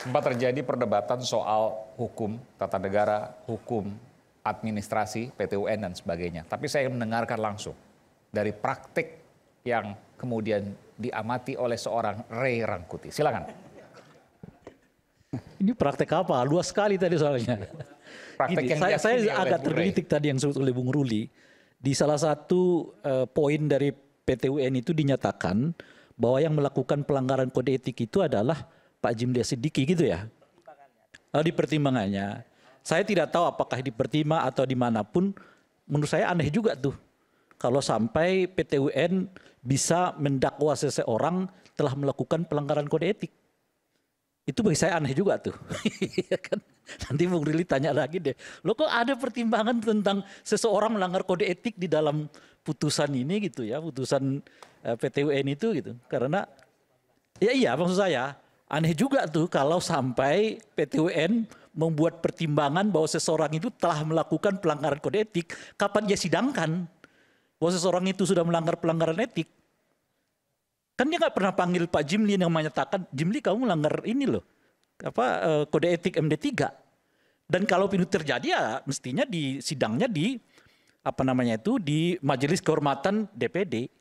Sempat terjadi perdebatan soal hukum tata negara, hukum administrasi, PT UN dan sebagainya. Tapi saya mendengarkan langsung dari praktik yang kemudian diamati oleh seorang Ray Rangkuti. Silakan. Ini praktek apa? Luas sekali tadi soalnya. Praktek Gini, yang saya diyakini oleh agak Bung Ray. tergelitik tadi yang disebut oleh Bung Ruli. Di salah satu poin dari PT UN itu dinyatakan bahwa yang melakukan pelanggaran kode etik itu adalah Pak Jimli Sidiki gitu ya. Di pertimbangannya. Saya tidak tahu apakah di Pertima atau dimanapun, menurut saya aneh juga tuh. Kalau sampai PT UN bisa mendakwa seseorang telah melakukan pelanggaran kode etik. Itu bagi saya aneh juga tuh. Nanti Bung Rili tanya lagi deh. Lo kok ada pertimbangan tentang seseorang melanggar kode etik di dalam putusan ini gitu ya. Putusan PT UN itu gitu. Karena ya iya maksud saya. Aneh juga tuh kalau sampai PT UN membuat pertimbangan bahwa seseorang itu telah melakukan pelanggaran kode etik. Kapan dia sidangkan bahwa seseorang itu sudah melanggar pelanggaran etik? Kan dia nggak pernah panggil Pak Jimli yang menyatakan, Jimli kamu melanggar ini loh, kode etik MD3. Dan kalau itu terjadi ya mestinya di sidangnya di di Majelis Kehormatan DPD.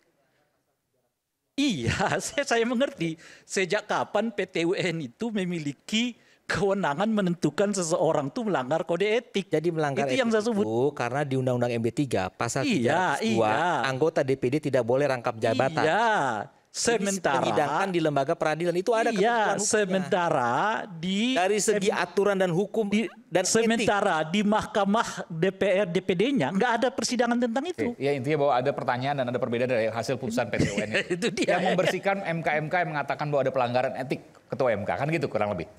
Iya, saya mengerti. Sejak kapan PT UN itu memiliki kewenangan menentukan seseorang itu melanggar kode etik. Jadi melanggar itu etik yang saya sebut. itu karena di Undang-Undang MD3 pasal 302 Iya. anggota DPD tidak boleh rangkap jabatan. Iya. Ini penyidangkan di lembaga peradilan itu ada ketentuan hukumnya. Sementara dari segi aturan dan hukum dan sementara di Mahkamah DPR DPD-nya nggak ada persidangan tentang itu. Ya intinya bahwa ada pertanyaan dan ada perbedaan dari hasil putusan PT UN Itu dia. yang membersihkan MK-MK yang mengatakan bahwa ada pelanggaran etik ketua MK, kan gitu kurang lebih.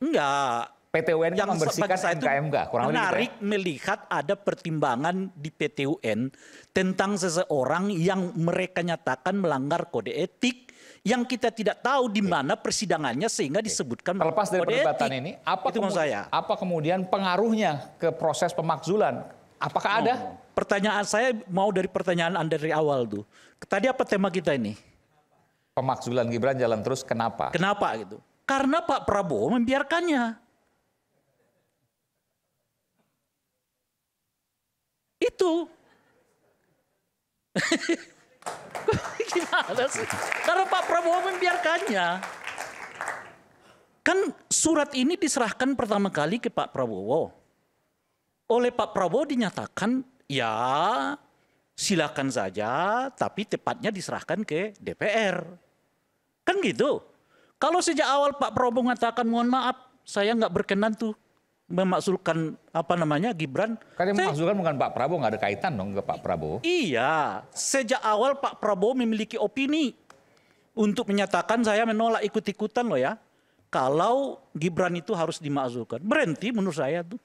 Enggak. PT UN Yang membersihkan bagi saya itu MK-MK, kurang lebih gitu ya. menarik melihat ada pertimbangan di PT UN tentang seseorang yang mereka nyatakan melanggar kode etik yang kita tidak tahu di mana persidangannya sehingga disebutkan Terlepas dari kode perdebatan etik. ini, Itu maksud saya. apa kemudian pengaruhnya ke proses pemakzulan? Apakah ada? Pertanyaan saya mau dari pertanyaan Anda dari awal tuh. Tadi apa tema kita ini? Pemakzulan Gibran jalan terus, kenapa? Kenapa gitu? Karena Pak Prabowo membiarkannya. Itu. Gimana sih? Karena Pak Prabowo membiarkannya. Kan surat ini diserahkan pertama kali ke Pak Prabowo. Oleh Pak Prabowo dinyatakan, ya silakan saja, tapi tepatnya diserahkan ke DPR. Kan gitu. Kalau sejak awal Pak Prabowo mengatakan, mohon maaf, saya nggak berkenan tuh memakzulkan Gibran. Kan yang memakzulkan bukan Pak Prabowo, nggak ada kaitan dong ke Pak Prabowo. Iya, sejak awal Pak Prabowo memiliki opini untuk menyatakan saya menolak ikut-ikutan loh ya. Kalau Gibran itu harus dimakzulkan. Berhenti menurut saya tuh.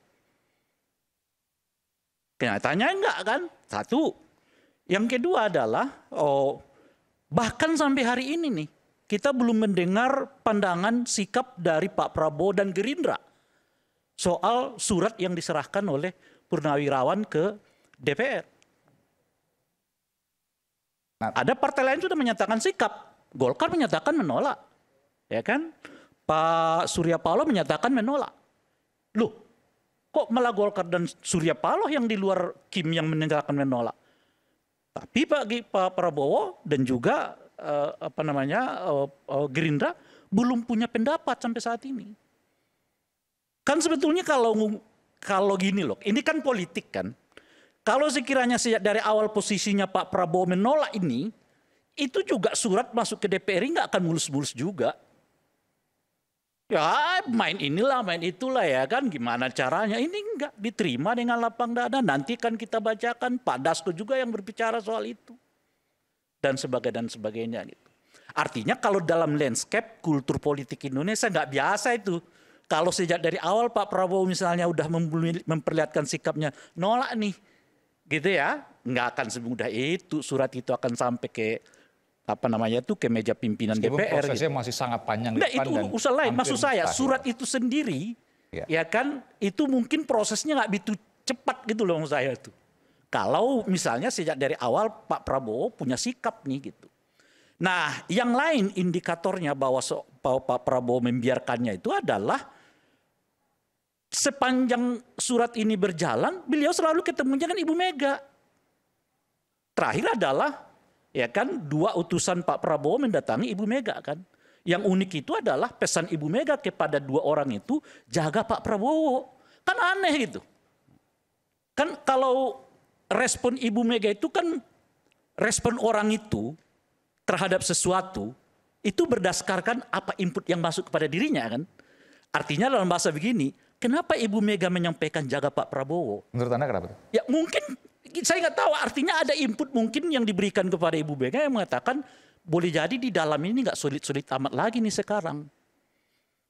Kenyataannya enggak kan? Satu. Yang kedua adalah, bahkan sampai hari ini nih, kita belum mendengar pandangan sikap dari Pak Prabowo dan Gerindra soal surat yang diserahkan oleh Purnawirawan ke DPR. Ada partai lain sudah menyatakan sikap. Golkar menyatakan menolak. Ya kan? Pak Surya Paloh menyatakan menolak. Loh, kok malah Golkar dan Surya Paloh yang di luar Kim yang menyatakan menolak? Tapi Pak Prabowo dan juga Gerindra belum punya pendapat sampai saat ini. Kan sebetulnya kalau gini loh, ini kan politik kan. Kalau sekiranya sejak dari awal posisinya Pak Prabowo menolak ini, itu juga surat masuk ke DPR nggak akan mulus-mulus juga. Ya main inilah, main itulah ya kan, gimana caranya. Ini nggak diterima dengan lapang dada. Nanti kan kita bacakan, Pak Dasko juga yang berbicara soal itu. Dan sebagainya gitu. Artinya kalau dalam landscape kultur politik Indonesia nggak biasa itu. Kalau sejak dari awal Pak Prabowo misalnya udah memperlihatkan sikapnya nolak nih, gitu ya, nggak akan semudah itu surat itu akan sampai ke ke meja pimpinan DPR. Prosesnya gitu. masih sangat panjang. Nah, itu urusan lain. Maksud saya surat itu sendiri, ya kan, itu mungkin prosesnya nggak begitu cepat gitu loh maksud saya itu. Kalau misalnya sejak dari awal Pak Prabowo punya sikap nih gitu. Nah, yang lain indikatornya bahwa Pak Prabowo membiarkannya itu adalah sepanjang surat ini berjalan, beliau selalu ketemunya kan Ibu Mega. Terakhir adalah ya kan 2 utusan Pak Prabowo mendatangi Ibu Mega kan. Yang unik itu adalah pesan Ibu Mega kepada 2 orang itu, jaga Pak Prabowo. Kan aneh gitu. Kan kalau respon Ibu Mega itu kan respon orang itu terhadap sesuatu itu berdasarkan apa input yang masuk kepada dirinya kan. Artinya dalam bahasa begini, kenapa Ibu Mega menyampaikan jaga Pak Prabowo? Menurut Anda kenapa? Ya mungkin saya nggak tahu, artinya ada input mungkin yang diberikan kepada Ibu Mega yang mengatakan boleh jadi di dalam ini nggak sulit-sulit amat lagi nih sekarang.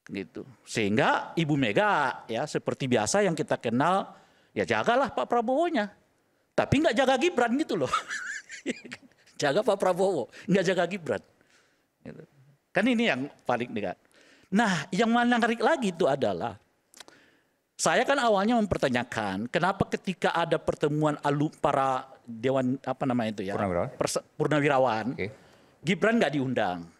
Gitu. Sehingga Ibu Mega ya seperti biasa yang kita kenal, ya jagalah Pak Prabowo-nya. Tapi nggak jaga Gibran gitu loh. Jaga Pak Prabowo, nggak jaga Gibran. Gitu. Kan ini yang paling dekat. Nah, yang menarik lagi itu adalah saya kan awalnya mempertanyakan kenapa ketika ada pertemuan para dewan apa namanya itu ya purnawirawan, Gibran nggak diundang.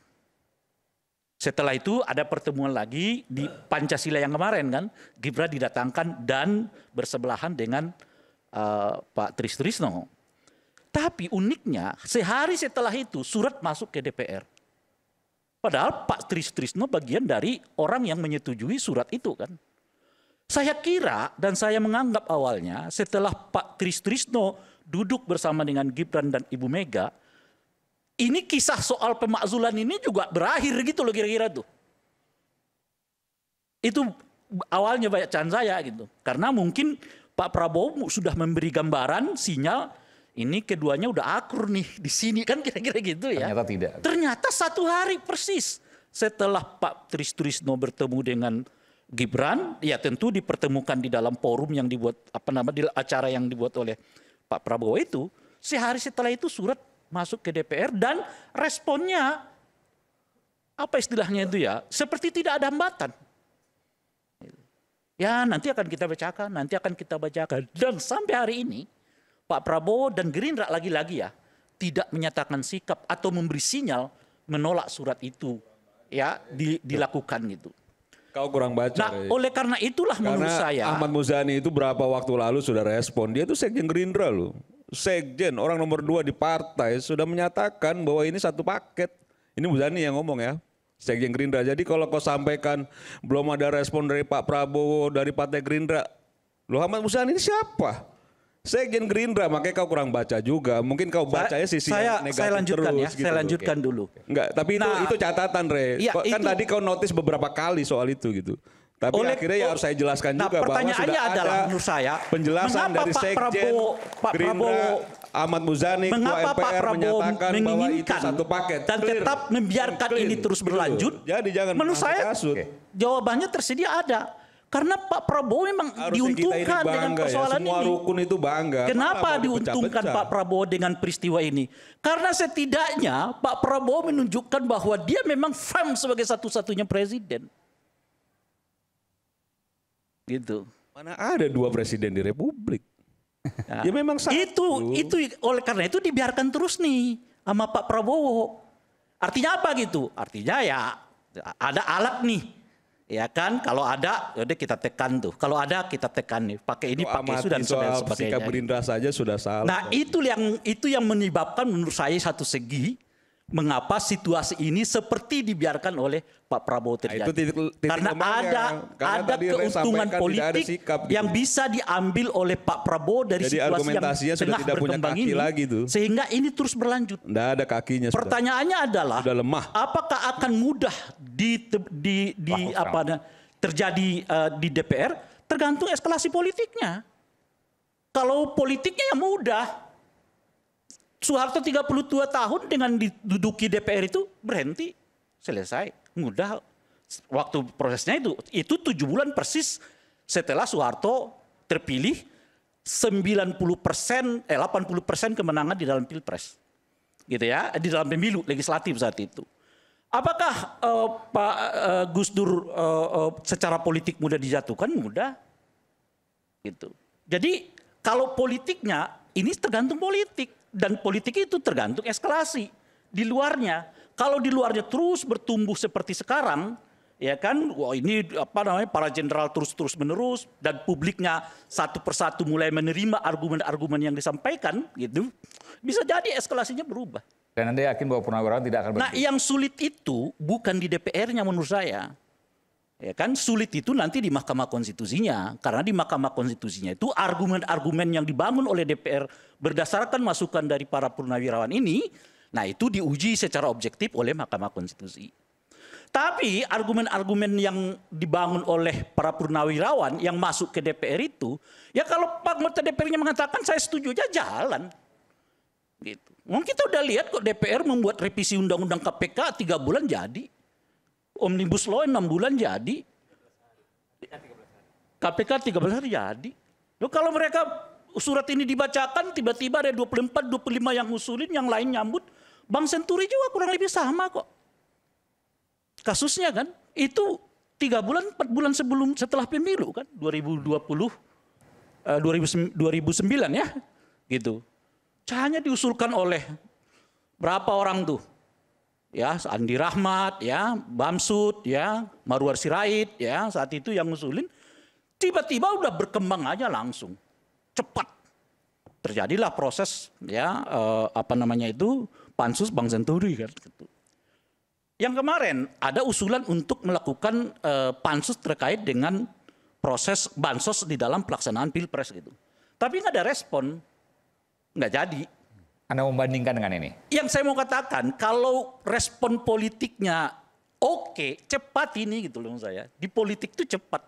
Setelah itu ada pertemuan lagi di Pancasila yang kemarin kan, Gibran didatangkan dan bersebelahan dengan Pak Trisno. Tapi uniknya sehari setelah itu surat masuk ke DPR. Padahal Pak Trisno bagian dari orang yang menyetujui surat itu kan. Saya kira dan saya menganggap awalnya setelah Pak Trisno duduk bersama dengan Gibran dan Ibu Mega, ini kisah soal pemakzulan ini juga berakhir gitu loh kira-kira tuh. Itu awalnya bacaan saya gitu. Karena mungkin Pak Prabowo sudah memberi gambaran, sinyal, ini keduanya udah akur nih di sini kan kira-kira gitu ya. Ternyata tidak. Ternyata 1 hari persis setelah Pak Trisno bertemu dengan Gibran, ya tentu dipertemukan di dalam forum yang dibuat di acara yang dibuat oleh Pak Prabowo itu. Sehari setelah itu surat masuk ke DPR dan responnya apa istilahnya itu ya, seperti tidak ada hambatan. Ya nanti akan kita bacakan, dan sampai hari ini Pak Prabowo dan Gerindra lagi-lagi ya tidak menyatakan sikap atau memberi sinyal menolak surat itu ya dilakukan gitu. Kau kurang baca. Nah, oleh karena itulah menurut saya Ahmad Muzani itu berapa waktu lalu sudah respon. Dia itu sekjen Gerindra loh. Sekjen orang nomor 2 di partai sudah menyatakan bahwa ini satu paket. Ini Muzani yang ngomong ya. Sekjen Gerindra. Jadi kalau kau sampaikan belum ada respon dari Pak Prabowo dari Partai Gerindra. Loh Ahmad Muzani ini siapa? Sekjen Gerindra, makanya kau kurang baca juga. Mungkin kau bacanya sisi yang negatif saya lanjutkan terus. Ya, gitu. saya lanjutkan dulu. Enggak, tapi itu catatan Re. Ya, kan tadi kau notice beberapa kali soal itu gitu. Tapi akhirnya ya harus saya jelaskan juga bahwa sudah adalah, ada menurut saya, penjelasan dari Sekjen Gerindra Ahmad Muzani Ketua MPR menyatakan bahwa itu satu paket. Dan tetap membiarkan ini terus berlanjut. Jadi jangan menurut saya jawabannya tersedia ada. Karena Pak Prabowo memang diuntungkan dengan persoalan ini. Semua rukun itu bangga. Kenapa diuntungkan Pak Prabowo dengan peristiwa ini? Karena setidaknya Pak Prabowo menunjukkan bahwa dia memang firm sebagai satu-satunya presiden. Gitu. Mana ada 2 presiden di Republik? Ya memang satu. Itu oleh karena itu dibiarkan terus nih sama Pak Prabowo. Artinya apa gitu? Artinya ya ada alat nih. Ya kan, kalau ada, yaudah kita tekan tuh. Kalau ada kita tekan nih, pakai ini, pakai itu dan sebagainya. Sikap Gerindra saja sudah salah. Nah itu yang menyebabkan menurut saya satu segi mengapa situasi ini seperti dibiarkan oleh Pak Prabowo terjadi. Karena ada keuntungan politik yang bisa diambil oleh Pak Prabowo dari situasi yang tengah berkembang ini. Sehingga ini terus berlanjut. Tidak ada kakinya. Pertanyaannya adalah, sudah lemah. Apakah akan mudah terjadi di DPR? Tergantung eskalasi politiknya. Kalau politiknya yang mudah, Soeharto 32 tahun dengan diduduki DPR itu berhenti, selesai, mudah. Waktu prosesnya itu 7 bulan persis setelah Soeharto terpilih 80% kemenangan di dalam Pilpres. Gitu ya, di dalam pemilu legislatif saat itu. Apakah Pak Gus Dur secara politik mudah dijatuhkan? Mudah. Gitu. Jadi kalau politiknya ini tergantung politik. Dan politik itu tergantung eskalasi. di luarnya. Kalau di luarnya terus bertumbuh seperti sekarang, ya kan, wah ini apa namanya, para jenderal terus menerus dan publiknya satu persatu mulai menerima argumen-argumen yang disampaikan, gitu, bisa jadi eskalasinya berubah. Dan Anda yakin bahwa Purnawirawan tidak akan Nah, yang sulit itu bukan di DPR-nya menurut saya. Ya kan, sulit itu nanti di Mahkamah Konstitusinya. Karena di Mahkamah Konstitusinya itu argumen-argumen yang dibangun oleh DPR berdasarkan masukan dari para purnawirawan ini, nah itu diuji secara objektif oleh Mahkamah Konstitusi. Tapi argumen-argumen yang dibangun oleh para purnawirawan yang masuk ke DPR itu, ya kalau Pak anggota DPR-nya mengatakan saya setuju aja jalan. Gitu. Kita udah lihat kok DPR membuat revisi undang-undang KPK 3 bulan jadi. Omnibus Law 6 bulan jadi. KPK 13 hari jadi. Loh, kalau mereka surat ini dibacakan tiba-tiba ada 24, 25 yang ngusulin, yang lain nyambut. Bang Senturi juga kurang lebih sama kok. Kasusnya kan itu 3 bulan 4 bulan setelah pemilu kan 2009 ya gitu. Hanya diusulkan oleh berapa orang tuh? Ya, Andi Rahmat, ya, Bamsud, ya, Marwar Sirait, ya, saat itu yang ngusulin, tiba-tiba udah berkembang aja langsung, cepat. Terjadilah proses, ya, pansus Bang Senturi kan. Yang kemarin ada usulan untuk melakukan pansus terkait dengan proses bansos di dalam pelaksanaan pilpres gitu. Tapi nggak ada respon, nggak jadi. Anda membandingkan dengan ini? Yang saya mau katakan, kalau respon politiknya oke, cepat ini gitu loh saya. Di politik itu cepat.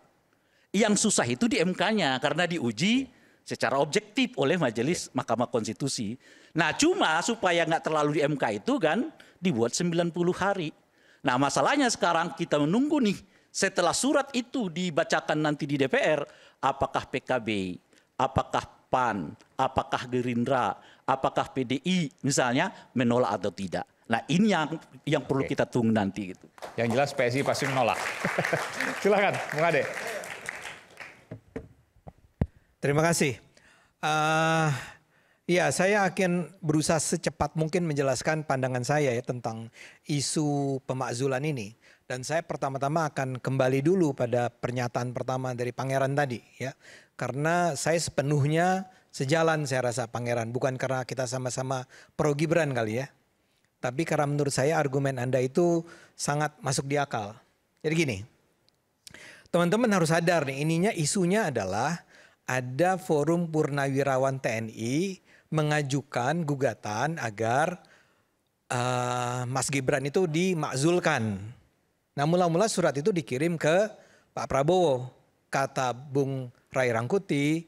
Yang susah itu di MK-nya karena diuji secara objektif oleh Majelis Mahkamah Konstitusi. Nah cuma supaya nggak terlalu di MK itu kan dibuat 90 hari. Nah masalahnya sekarang kita menunggu nih setelah surat itu dibacakan nanti di DPR, apakah PKB, apakah PAN, apakah Gerindra, apakah PDI misalnya menolak atau tidak. Nah ini yang perlu kita tunggu nanti gitu. Yang jelas PSI pasti menolak. Silakan, Bung Ade. Terima kasih. Ya, saya akan berusaha secepat mungkin menjelaskan pandangan saya ya tentang isu pemakzulan ini. Dan saya pertama-tama akan kembali dulu pada pernyataan pertama dari Pangeran tadi ya. Karena saya sepenuhnya sejalan saya rasa Pangeran. Bukan karena kita sama-sama pro Gibran kali ya. Tapi karena menurut saya argumen Anda itu sangat masuk di akal. Jadi gini, teman-teman harus sadar nih, isunya adalah ada forum purnawirawan TNI mengajukan gugatan agar Mas Gibran itu dimakzulkan. Nah mula-mula surat itu dikirim ke Pak Prabowo. Kata Bung Ray Rangkuti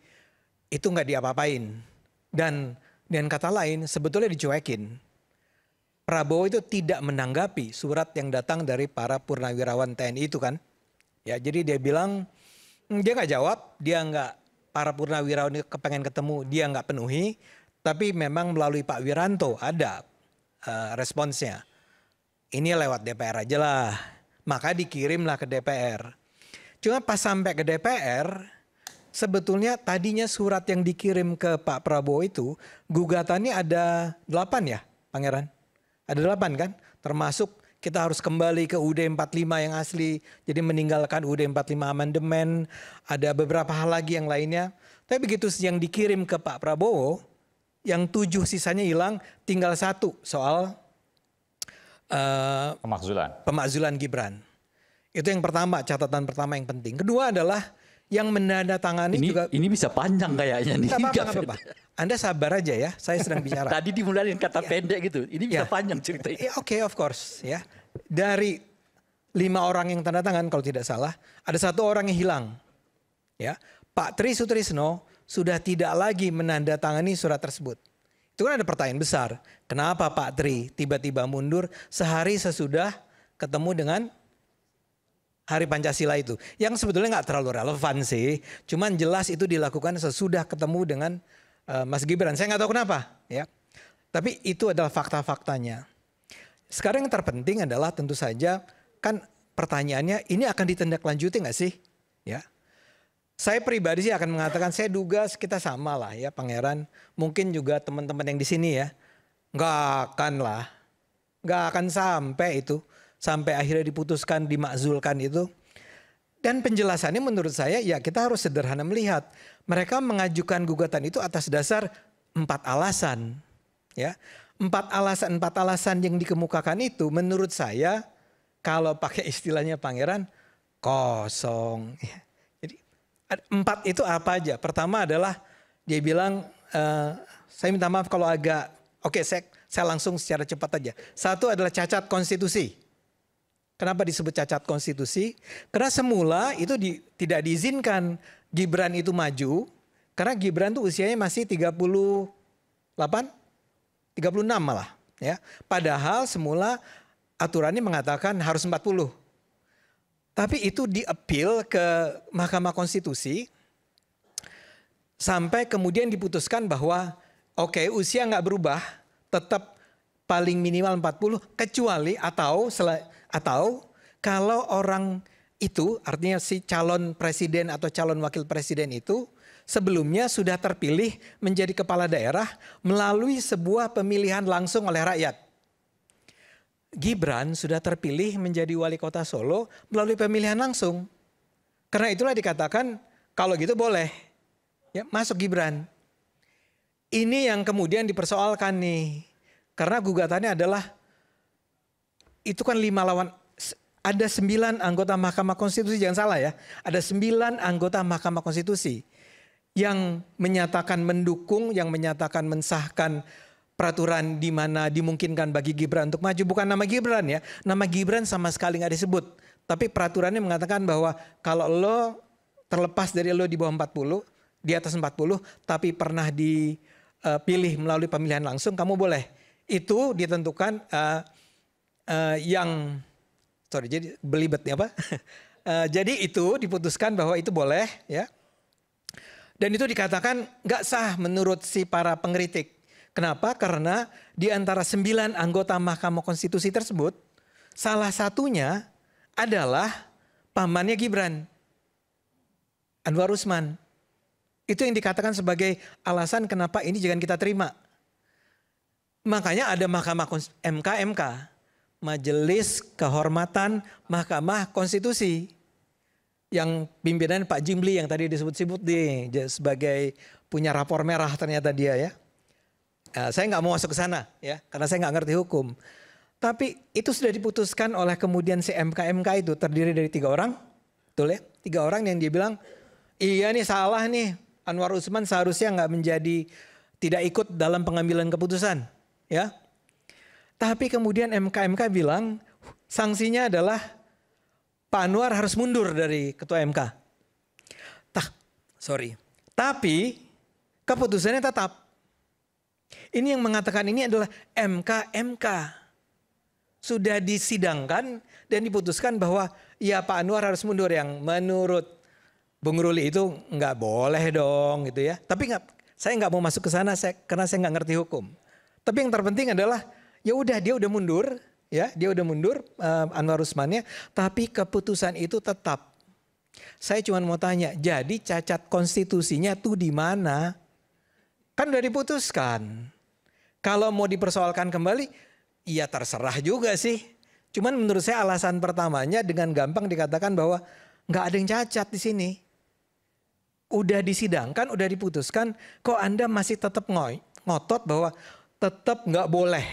itu nggak diapa-apain. Dan kata lain sebetulnya dicuekin. Prabowo itu tidak menanggapi surat yang datang dari para purnawirawan TNI itu kan. Ya jadi dia bilang dia nggak jawab, dia nggak, para purnawirawan itu kepengen ketemu, dia nggak penuhi. Tapi memang melalui Pak Wiranto ada responsnya. Ini lewat DPR aja lah. Maka dikirimlah ke DPR. Cuma pas sampai ke DPR, sebetulnya tadinya surat yang dikirim ke Pak Prabowo itu, gugatannya ada 8 ya Pangeran? Ada 8 kan? Termasuk kita harus kembali ke UUD 45 yang asli. Jadi meninggalkan UUD 45 amandemen. Ada beberapa hal lagi yang lainnya. Tapi begitu yang dikirim ke Pak Prabowo, yang 7 sisanya hilang, tinggal 1 soal pemakzulan Gibran. Itu yang pertama, catatan pertama yang penting. Kedua adalah yang menandatangani juga. Ini bisa panjang kayaknya nih. Nggak apa-apa. Anda sabar aja ya, saya sedang bicara. Tadi dimulai dengan kata pendek gitu, ini bisa panjang ceritanya. Oke, of course ya. Dari 5 orang yang tanda tangan kalau tidak salah, ada 1 orang yang hilang. Ya, Pak Tri Sutrisno sudah tidak lagi menandatangani surat tersebut. Itu kan ada pertanyaan besar. Kenapa Pak Tri tiba-tiba mundur sehari sesudah ketemu dengan Hari Pancasila itu? Yang sebetulnya nggak terlalu relevan sih. Cuman jelas itu dilakukan sesudah ketemu dengan Mas Gibran. Saya nggak tahu kenapa. Ya. Tapi itu adalah fakta-faktanya. Sekarang yang terpenting adalah tentu saja kan pertanyaannya ini akan ditindaklanjuti nggak sih? Ya. Saya pribadi sih akan mengatakan saya duga kita sama lah ya Pangeran. Mungkin juga teman-teman yang di sini ya. Nggak akan lah. Nggak akan sampai itu. Sampai akhirnya diputuskan, dimakzulkan itu. Dan penjelasannya menurut saya ya kita harus sederhana melihat. Mereka mengajukan gugatan itu atas dasar 4 alasan. Ya, 4 alasan yang dikemukakan itu menurut saya kalau pakai istilahnya Pangeran kosong. Jadi 4 itu apa aja? Pertama adalah dia bilang, saya minta maaf kalau agak, oke saya langsung secara cepat aja. 1 adalah cacat konstitusi. Kenapa disebut cacat konstitusi? Karena semula itu tidak diizinkan Gibran itu maju. Karena Gibran tuh usianya masih 36 malah. Ya. Padahal semula aturannya mengatakan harus 40. Tapi itu di-appeal ke Mahkamah Konstitusi. Sampai kemudian diputuskan bahwa oke, usia nggak berubah. Tetap paling minimal 40 kecuali atau kalau orang itu artinya si calon presiden atau calon wakil presiden itu sebelumnya sudah terpilih menjadi kepala daerah melalui sebuah pemilihan langsung oleh rakyat. Gibran sudah terpilih menjadi wali kota Solo melalui pemilihan langsung. Karena itulah dikatakan kalau gitu boleh ya masuk Gibran. Ini yang kemudian dipersoalkan nih. Karena gugatannya adalah itu kan 5 lawan, ada 9 anggota Mahkamah Konstitusi, jangan salah ya. Ada 9 anggota Mahkamah Konstitusi yang menyatakan mendukung, yang menyatakan mensahkan peraturan di mana dimungkinkan bagi Gibran untuk maju. Bukan nama Gibran ya, nama Gibran sama sekali nggak disebut. Tapi peraturannya mengatakan bahwa kalau lo terlepas dari lo di bawah 40, di atas 40, tapi pernah dipilih melalui pemilihan langsung, kamu boleh. Itu ditentukan jadi belibet apa? Jadi itu diputuskan bahwa itu boleh ya. Dan itu dikatakan nggak sah menurut si para pengkritik. Kenapa? Karena di antara 9 anggota Mahkamah Konstitusi tersebut salah satunya adalah pamannya Gibran, Anwar Usman. Itu yang dikatakan sebagai alasan kenapa ini jangan kita terima. Makanya ada Mahkamah MK, Majelis Kehormatan Mahkamah Konstitusi. Yang pimpinan Pak Jimli yang tadi disebut-sebut sebagai punya rapor merah ternyata dia ya. Saya nggak mau masuk ke sana ya, karena saya nggak ngerti hukum. Tapi itu sudah diputuskan oleh kemudian si MK itu terdiri dari 3 orang. Betul ya? 3 orang yang dia bilang, iya nih salah nih, Anwar Usman seharusnya nggak menjadi, tidak ikut dalam pengambilan keputusan. Ya, tapi kemudian MK bilang sanksinya adalah Pak Anwar harus mundur dari ketua MK. Tapi keputusannya tetap. Ini yang mengatakan ini adalah MK. Sudah disidangkan dan diputuskan bahwa ya Pak Anwar harus mundur, yang menurut Bung Ruli itu nggak boleh dong gitu ya. Tapi saya nggak mau masuk ke sana karena saya nggak ngerti hukum. Tapi yang terpenting adalah ya udah dia udah mundur ya, Anwar Usmannya, tapi keputusan itu tetap. Saya cuma mau tanya, jadi cacat konstitusinya tuh di mana? Kan udah diputuskan. Kalau mau dipersoalkan kembali, ya terserah juga sih. Cuman menurut saya alasan pertamanya dengan gampang dikatakan bahwa nggak ada yang cacat di sini. Udah disidangkan, udah diputuskan, kok Anda masih tetap ngotot bahwa tetap nggak boleh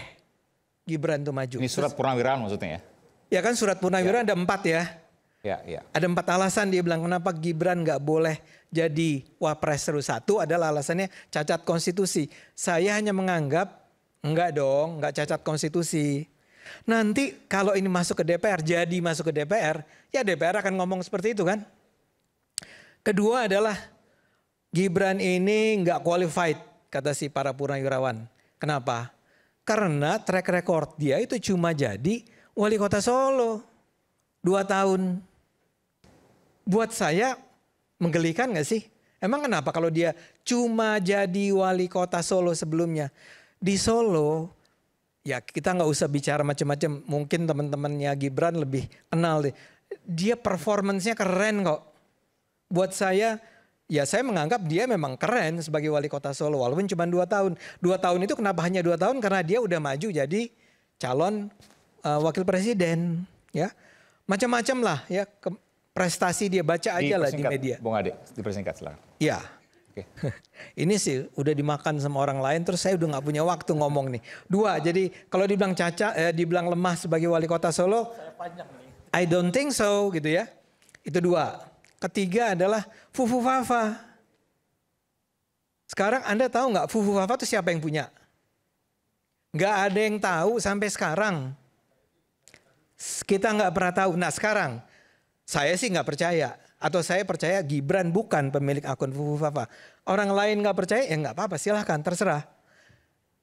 Gibran itu maju. Ini surat purnawirawan maksudnya ya? Ya kan surat purnawirawan ada 4 ya. Ya. Ada 4 alasan dia bilang kenapa Gibran nggak boleh jadi wapres terus. 1 adalah alasannya cacat konstitusi. Saya hanya menganggap enggak dong, nggak cacat konstitusi. Nanti kalau ini masuk ke DPR, jadi masuk ke DPR, ya DPR akan ngomong seperti itu kan. Kedua adalah Gibran ini nggak qualified kata si para purnawirawan. Kenapa? Karena track record dia itu cuma jadi wali kota Solo 2 tahun. Buat saya menggelikan gak sih? Emang kenapa kalau dia cuma jadi wali kota Solo sebelumnya? Di Solo, ya kita gak usah bicara macam-macam. Mungkin teman-temannya Gibran lebih kenal deh. Dia performance-nya keren kok. Buat saya, ya saya menganggap dia memang keren sebagai wali kota Solo walaupun cuma 2 tahun. 2 tahun itu kenapa hanya 2 tahun? Karena dia udah maju jadi calon wakil presiden, ya. Macam-macam lah ya prestasi dia, baca aja lah di media. Bung Ade, dipersingkat silakan. Ya. Oke. Ini sih udah dimakan sama orang lain, terus saya udah nggak punya waktu ngomong nih. Dua, jadi kalau dibilang dibilang lemah sebagai wali kota Solo, I don't think so gitu ya. Itu dua. Ketiga adalah Fufu Fafa. Sekarang Anda tahu nggak Fufu Fafa itu siapa yang punya? Nggak ada yang tahu sampai sekarang. Kita nggak pernah tahu. Nah sekarang saya sih nggak percaya. Atau saya percaya Gibran bukan pemilik akun Fufu Fafa. Orang lain nggak percaya ya nggak apa-apa, silahkan terserah.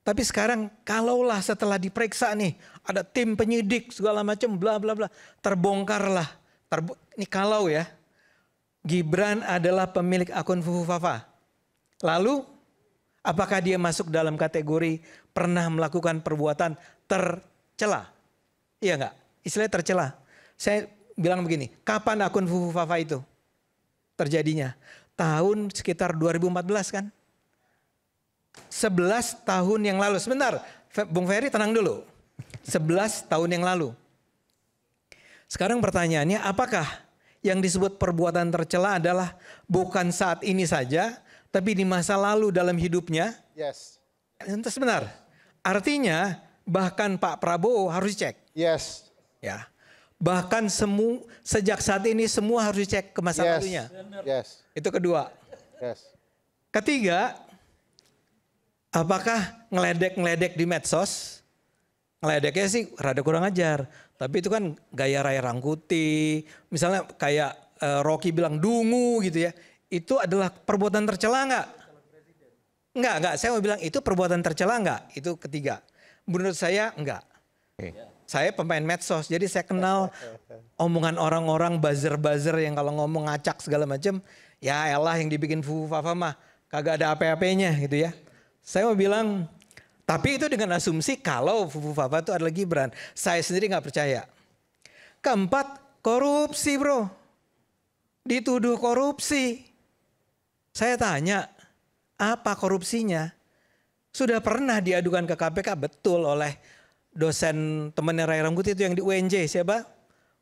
Tapi sekarang kalaulah setelah diperiksa nih ada tim penyidik segala macam bla bla bla, terbongkarlah. Ini kalau ya Gibran adalah pemilik akun Fufu Fafa. Lalu apakah dia masuk dalam kategori pernah melakukan perbuatan tercela? Iya nggak? Istilahnya tercela. Saya bilang begini, kapan akun Fufu Fafa itu terjadinya? Tahun sekitar 2014 kan? 11 tahun yang lalu. Sebentar, Bung Ferry tenang dulu. 11 tahun yang lalu. Sekarang pertanyaannya, apakah yang disebut perbuatan tercela adalah bukan saat ini saja, tapi di masa lalu dalam hidupnya? Yes. Sebentar, artinya bahkan Pak Prabowo harus dicek. Yes. Ya. Bahkan sejak saat ini semua harus dicek ke masa lalunya. Yes. Itu kedua. Yes. Ketiga, apakah ngeledek-ngeledek di medsos? Ngeledeknya sih rada kurang ajar. Tapi itu kan gaya Ray Rangkuti. Misalnya kayak Rocky bilang dungu gitu ya. Itu adalah perbuatan tercela nggak? Enggak. Saya mau bilang itu perbuatan tercela nggak? Itu ketiga. Menurut saya enggak. Saya pemain medsos, jadi saya kenal omongan orang-orang buzzer-buzzer yang kalau ngomong ngacak segala macam, ya elah yang dibikin Fufu Fafa mah kagak ada apa-apanya gitu ya. Saya mau bilang, tapi itu dengan asumsi kalau Fufu Fafa itu adalah Gibran. Saya sendiri nggak percaya. Keempat, korupsi bro. Dituduh korupsi. Saya tanya, apa korupsinya? Sudah pernah diadukan ke KPK, betul, oleh dosen temannya Ray Rangkuti itu yang di UNJ, siapa?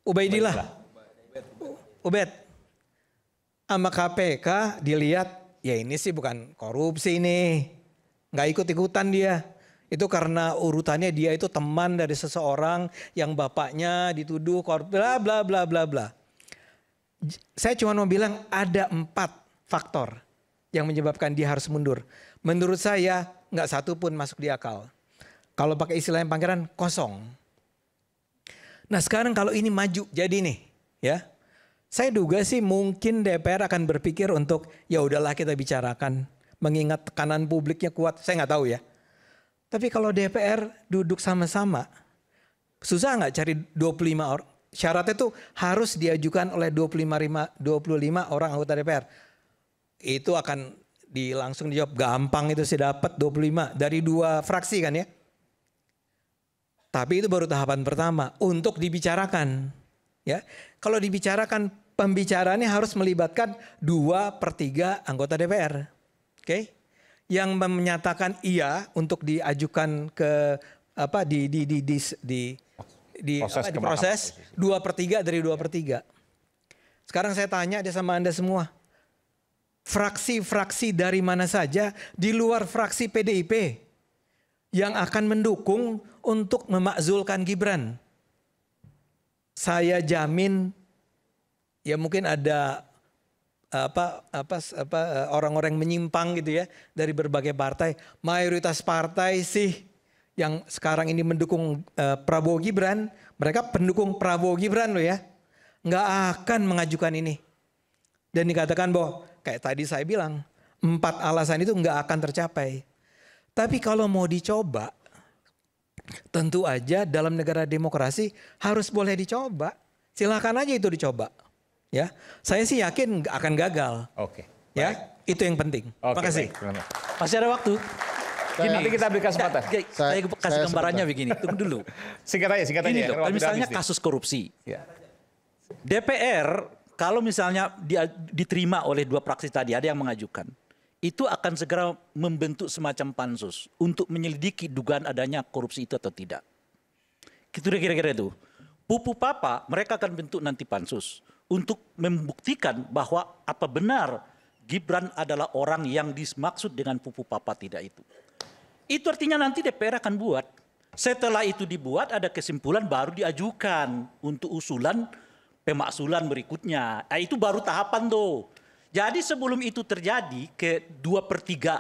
Ubaidillah. Ubed. Sama KPK dilihat, ya ini sih bukan korupsi ini. Nggak ikut-ikutan dia. Itu karena urutannya dia itu teman dari seseorang yang bapaknya dituduh korupsi, bla bla bla bla bla. Saya cuma mau bilang ada 4 faktor yang menyebabkan dia harus mundur. Menurut saya nggak satu pun masuk di akal. Kalau pakai istilahnya Pangeran, kosong. Nah sekarang kalau ini maju jadi nih ya. Saya duga sih mungkin DPR akan berpikir untuk ya udahlah kita bicarakan. Mengingat tekanan publiknya kuat, saya nggak tahu ya. Tapi kalau DPR duduk sama-sama, susah nggak cari 25 orang? Syaratnya tuh harus diajukan oleh 25 orang anggota DPR. Itu akan langsung dijawab gampang itu sih dapat 25 dari 2 fraksi kan ya. Tapi itu baru tahapan pertama untuk dibicarakan. Ya, kalau dibicarakan pembicaraannya harus melibatkan 2/3 anggota DPR. Oke, yang menyatakan iya untuk diajukan ke apa diproses 2/3 dari 2/3. Sekarang saya tanya deh sama Anda semua, fraksi-fraksi dari mana saja di luar fraksi PDIP yang akan mendukung untuk memakzulkan Gibran? Saya jamin ya mungkin ada orang-orang yang menyimpang gitu ya dari berbagai partai. Mayoritas partai sih yang sekarang ini mendukung Prabowo Gibran, mereka pendukung Prabowo Gibran loh ya. Nggak akan mengajukan ini. Dan dikatakan bahwa kayak tadi saya bilang 4 alasan itu nggak akan tercapai. Tapi kalau mau dicoba, tentu aja dalam negara demokrasi harus boleh dicoba. Silakan aja itu dicoba. Ya, saya sih yakin nggak akan gagal. Oke. Ya, itu yang penting. Oke, Terima kasih. baik. Masih ada waktu. Nanti kita beri kesempatan. Saya kasih gambarannya begini. Tunggu dulu. Singkat aja. Ini Ya, loh, waktu misalnya udah habis nih. kasus korupsi. Ya. DPR kalau misalnya diterima oleh 2 fraksi tadi, ada yang mengajukan, itu akan segera membentuk semacam pansus untuk menyelidiki dugaan adanya korupsi itu atau tidak. Gitu kira-kira itu. Pupu Papa mereka akan bentuk nanti pansus untuk membuktikan bahwa apa benar Gibran adalah orang yang dimaksud dengan Pupu Papa tidak itu. Itu artinya nanti DPR akan buat. Setelah itu dibuat ada kesimpulan baru diajukan untuk usulan pemaksulan berikutnya. Nah, itu baru tahapan tuh. Jadi sebelum itu terjadi ke 2/3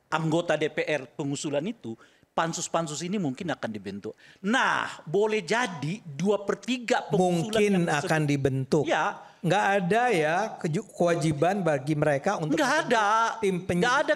anggota DPR pengusulan itu, pansus-pansus ini mungkin akan dibentuk. Nah, boleh jadi 2/3 pengusulan Mungkin yang akan dibentuk. Ya. Nggak ada ya kewajiban bagi mereka untuk Nggak ada, tim penyidik. nggak ada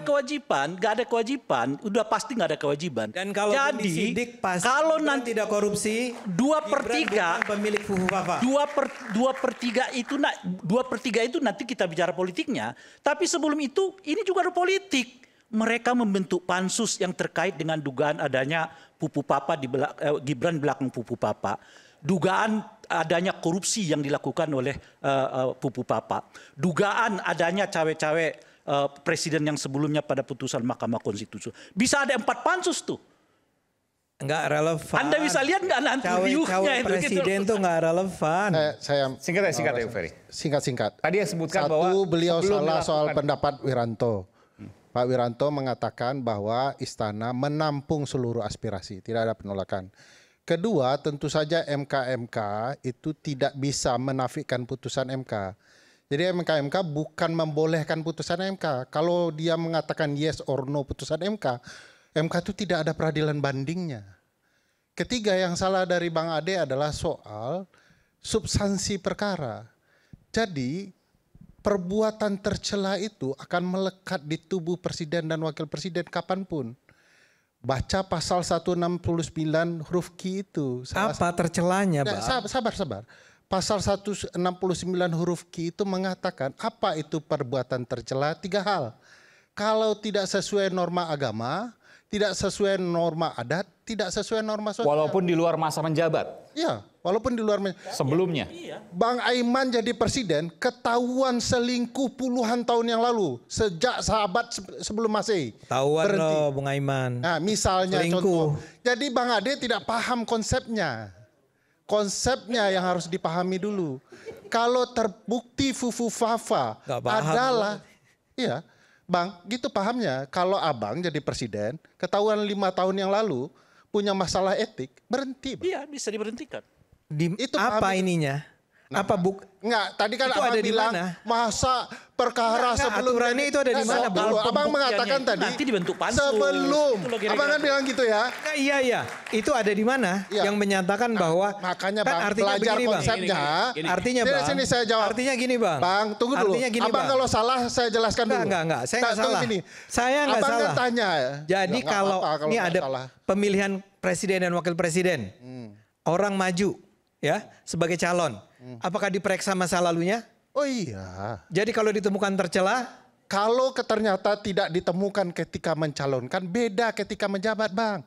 kewajiban, udah pasti nggak ada kewajiban. Dan kalau jadi disidik pasti kalau Gibran nanti tidak korupsi, 2/3 Gibran bukan pemilik Fufu Papa. 2/3 itu 2/3 itu nanti kita bicara politiknya. Tapi sebelum itu ini juga ada politik. Mereka membentuk pansus yang terkait dengan dugaan adanya Pupu Papa Gibran di belakang Pupu Papa. Dugaan adanya korupsi yang dilakukan oleh Pupu Papa. Dugaan adanya cawe-cawe presiden yang sebelumnya pada putusan Mahkamah Konstitusi. Bisa ada 4 pansus tuh. Nggak relevan. Anda bisa lihat nggak nanti Cawe-cawe riuhnya itu presiden gitu. tuh nggak relevan. Saya Singkat ya Ferry. singkat. Tadi yang sebutkan Satu, bahwa beliau sebelum salah soal dilakukan- pendapat Wiranto. Pak Wiranto mengatakan bahwa istana menampung seluruh aspirasi, tidak ada penolakan. Kedua, tentu saja MK itu tidak bisa menafikan putusan MK. Jadi MK bukan membolehkan putusan MK. Kalau dia mengatakan yes or no putusan MK itu tidak ada peradilan bandingnya. Ketiga, yang salah dari Bang Ade adalah soal substansi perkara. Jadi perbuatan tercela itu akan melekat di tubuh presiden dan wakil presiden kapanpun. Baca pasal 169 huruf Q itu. Apa tercelanya, Bang? Sabar. Pasal 169 huruf Q itu mengatakan apa itu perbuatan tercela? 3 hal. Kalau tidak sesuai norma agama, tidak sesuai norma adat, tidak sesuai norma sosial. Walaupun di luar masa menjabat Ya, walaupun di luar. sebelumnya. Bang Aiman jadi presiden ketahuan selingkuh puluhan tahun yang lalu. Sejak sahabat sebelum Masehi. Tahuan Berhenti. loh Bung Aiman. Nah, misalnya Selingkuh. contoh. Jadi Bang Ade tidak paham konsepnya. Konsepnya yang harus dipahami dulu. Kalau terbukti Fufu Fafa Nggak paham. adalah, iya, Bang, gitu pahamnya. Kalau abang jadi presiden, ketahuan 5 tahun yang lalu punya masalah etik, berhenti. Bang. Iya, bisa diberhentikan. Itu Apa paham. ininya? Apa Enggak, tadi kan Itu abang ada di bilang mana? masa perkara Enggak, sebelum aturannya itu ada di mana, Bang? Abang Pembuktiannya mengatakan itu tadi nanti dibentuk pansus. sebelum. Itu loh kira-kira. Abang kan bilang gitu ya. Nah, iya. Itu ada di mana Iya. yang menyatakan bahwa Makanya kan Bang, artinya belajar begini, Bang. konsepnya. Artinya Dari Bang. sini saya jawab. Artinya gini, Bang. Bang, tunggu dulu. Artinya gini, Abang Bang. kalau salah saya jelaskan dulu. Enggak. Saya nggak Tunggu salah. sini. Saya nggak Abang salah. kan tanya. Jadi Ya, nggak kalau apa-apa ini nggak ada salah. pemilihan presiden dan wakil presiden. Orang maju ya sebagai calon. Apakah diperiksa masa lalunya? Oh iya. Jadi kalau ditemukan tercela, Kalau ternyata tidak ditemukan ketika mencalonkan, beda ketika menjabat, Bang.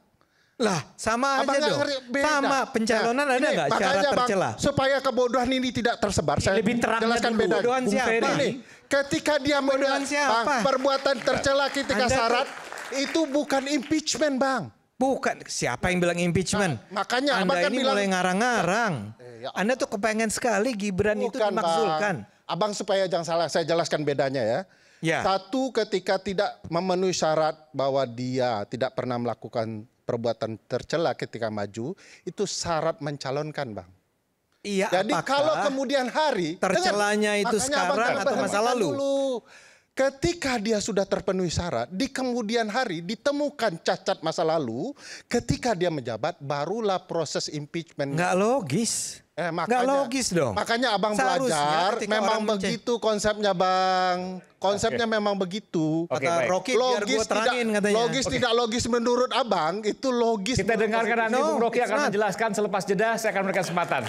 lah sama Abang aja nggak dong. ngerti, beda. Sama pencalonan Nah, ada ini nggak makanya, syarat Bang, tercela? supaya kebodohan ini tidak tersebar, saya Lebih terangnya jelaskan dulu. beda. Kebodohan Bung siapa? Ferry. Ini, ketika dia Kebodohan siapa? Bang, perbuatan tercela ketika Anda tuh- syarat itu bukan impeachment, Bang. Bukan, siapa yang bilang impeachment? Nah, makanya Abang Anda kan ini bilang- mulai ngarang-ngarang. ya Anda tuh kepengen sekali Gibran itu Bukan, dimakzulkan. Bang. Abang supaya jangan salah, saya jelaskan bedanya ya. Ya. Satu, ketika tidak memenuhi syarat bahwa dia tidak pernah melakukan perbuatan tercela ketika maju, itu syarat mencalonkan, Bang. Iya, Jadi apakah kalau kemudian hari tercelanya itu makanya sekarang Abang atau masa perhatikan lalu? dulu. Ketika dia sudah terpenuhi syarat, di kemudian hari ditemukan cacat masa lalu, ketika dia menjabat, barulah proses impeachment. nggak logis. Makanya, Nggak logis dong. Makanya Abang Seharusnya belajar, ketika memang orang begitu konsepnya, Bang. Konsepnya memang begitu. Oke, Kata baik. Rocky biar gue terangin katanya. Logis tidak logis menurut Abang, itu logis. Kita menurut dengarkan nanti No, Bung Rocky it's akan not. menjelaskan selepas jeda. Saya akan memberikan kesempatan.